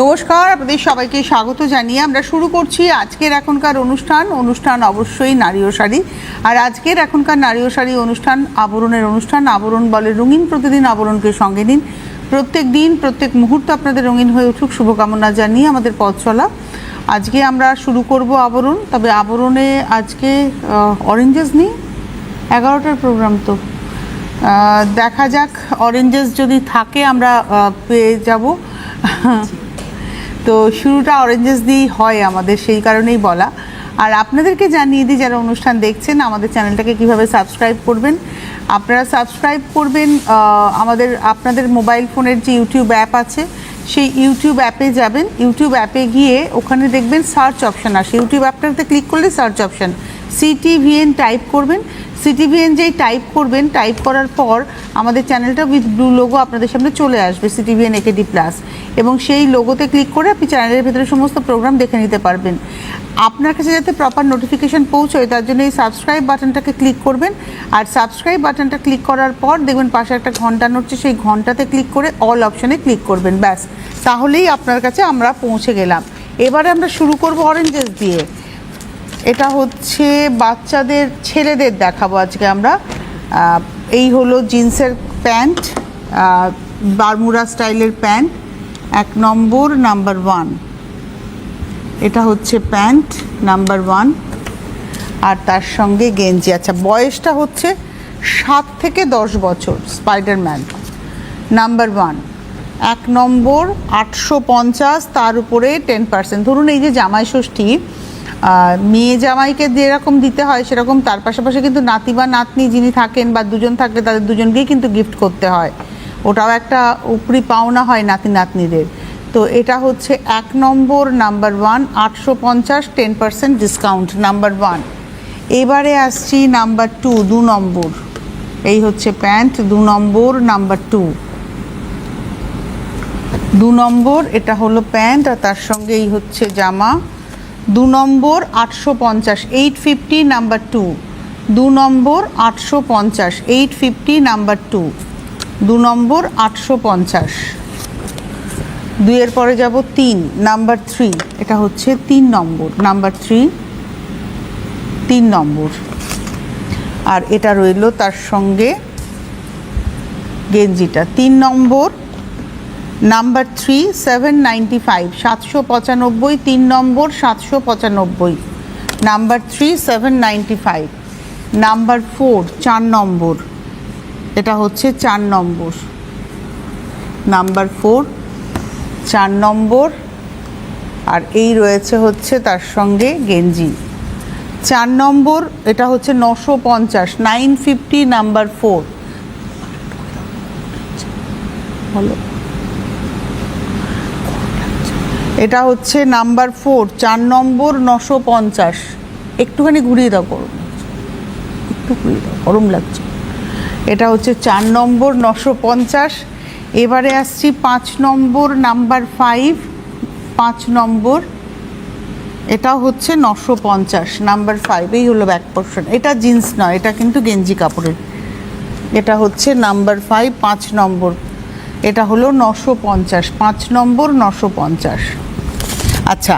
নমস্কার, আপনাদের সবাইকে স্বাগত জানিয়ে আমরা শুরু করছি আজকের এখনকার অনুষ্ঠান অবশ্যই নারী ও শাড়ি। আর আজকের এখনকার নারী ও শাড়ি অনুষ্ঠান আবরণের অনুষ্ঠান। আবরণ বলে রঙিন, প্রতিদিন আবরণকে সঙ্গে নিন। প্রত্যেক দিন প্রত্যেক মুহূর্ত আপনাদের রঙিন হয়ে উঠুক শুভকামনা জানিয়ে আমাদের পথ চলা। আজকে আমরা শুরু করব আবরণ। তবে আবরণে আজকে অরেঞ্জেস নেই, 11টার প্রোগ্রাম, তো দেখা যাক অরেঞ্জেস যদি থাকে আমরা পেয়ে যাব। তো শুরুটা অরেঞ্জেস দিয়েই হয় আমাদের, সেই কারণেই বলা। আর আপনাদেরকে জানিয়ে দিই, যারা অনুষ্ঠান দেখছেন আমাদের চ্যানেলটাকে কিভাবে সাবস্ক্রাইব করবেন। আপনারা সাবস্ক্রাইব করবেন আপনাদের মোবাইল ফোনের যে ইউটিউব অ্যাপ আছে সেই ইউটিউব অ্যাপে যাবেন। ইউটিউব অ্যাপে গিয়ে ওখানে দেখবেন সার্চ অপশান আসে। ইউটিউব অ্যাপটাতে ক্লিক করলে সার্চ অপশান CTVN টাইপ করবেন। CTVN যেই টাইপ করবেন, টাইপ করার পর আমাদের চ্যানেলটা উইথ ব্লু লোগো আপনাদের সামনে চলে আসবে, CTVN AKD+। এবং সেই লোগোতে ক্লিক করে আপনি চ্যানেলের ভেতরে সমস্ত প্রোগ্রাম দেখে নিতে পারবেন। আপনার কাছে যাতে প্রপার নোটিফিকেশান পৌঁছয় তার জন্য এই সাবস্ক্রাইব বাটনটাকে ক্লিক করবেন। আর সাবস্ক্রাইব বাটনটা ক্লিক করার পর দেখবেন পাশে একটা ঘন্টা নড়ছে, সেই ঘন্টাতে ক্লিক করে অল অপশানে ক্লিক করবেন। ব্যাস, তাহলেই আপনার কাছে আমরা পৌঁছে গেলাম। এবারে আমরা শুরু করব অরেঞ্জেস দিয়ে। এটা হচ্ছে বাচ্চাদের, ছেলেদের দেখাবো আজকে আমরা। এই হলো জিন্সের প্যান্ট, বারমুডা স্টাইলের প্যান্ট, 1 নম্বর, নাম্বার 1। এটা হচ্ছে প্যান্ট নাম্বার 1, আর তার সঙ্গে গেঞ্জি। আচ্ছা, বয়সটা হচ্ছে 7 থেকে 10 বছর। স্পাইডারম্যান নাম্বার 1, 1 নম্বর, 850, তার উপরে 10%। ধরুন এই যে জামাই ষষ্ঠী, মেয়ে জামাইকে যেরকম দিতে হয় সেরকম তার পাশাপাশি কিন্তু নাতি বা নাতনি যিনি থাকেন বা দুজন থাকলে তাদের দুজনকেই কিন্তু গিফট করতে হয়। ওটাও একটা উপরি পাওনা হয় নাতি নাতনিদের। তো এটা হচ্ছে 1 নম্বর, নাম্বার 1, 850, 10% ডিসকাউন্ট, নাম্বার 1। এবারে আসছি নাম্বার 2, 2 নম্বর। এই হচ্ছে প্যান্ট, 2 নম্বর, নাম্বার 2, 2 নম্বর। এটা হলো প্যান্ট আর তার সঙ্গে এই হচ্ছে জামা, 2 নম্বর, 850, 850, নাম্বার 2, 2 নম্বর, 850, 850, নাম্বার 2, 2 নম্বর, 850। 2 এর পরে যাব 3, নাম্বার 3। এটা হচ্ছে 3 নম্বর, নাম্বার 3, 3 নম্বর। আর এটা রইল তার সঙ্গে গেঞ্জিটা, 3 নম্বর, নাম্বার 3, 795, 795, 3 নম্বর, 795, নাম্বার 3, 795। নাম্বার 4, 4 নম্বর। এটা হচ্ছে 4 নম্বর, নাম্বার 4, 4 নম্বর। আর এই রয়েছে হচ্ছে তার সঙ্গে গেঞ্জি, 4 নম্বর। এটা হচ্ছে 950, 950, নাম্বার 4। হলো, এটা হচ্ছে নাম্বার 4, 4 নম্বর, 950। একটুখানি ঘুরিয়ে দাও, গরম লাগছে, একটু ঘুরিয়ে দাও, গরম লাগছে। এটা হচ্ছে 4 নম্বর, 950। এবারে আসছি 5 নম্বর, নাম্বার 5, 5 নম্বর। এটা হচ্ছে 950, নাম্বার 5। এই হলো ব্যাক পোর্শন। এটা জিন্স নয়, এটা কিন্তু গেঞ্জি কাপড়ের। এটা হচ্ছে নাম্বার 5, 5 নম্বর। এটা হলো 950, 5 নম্বর, 950। আচ্ছা,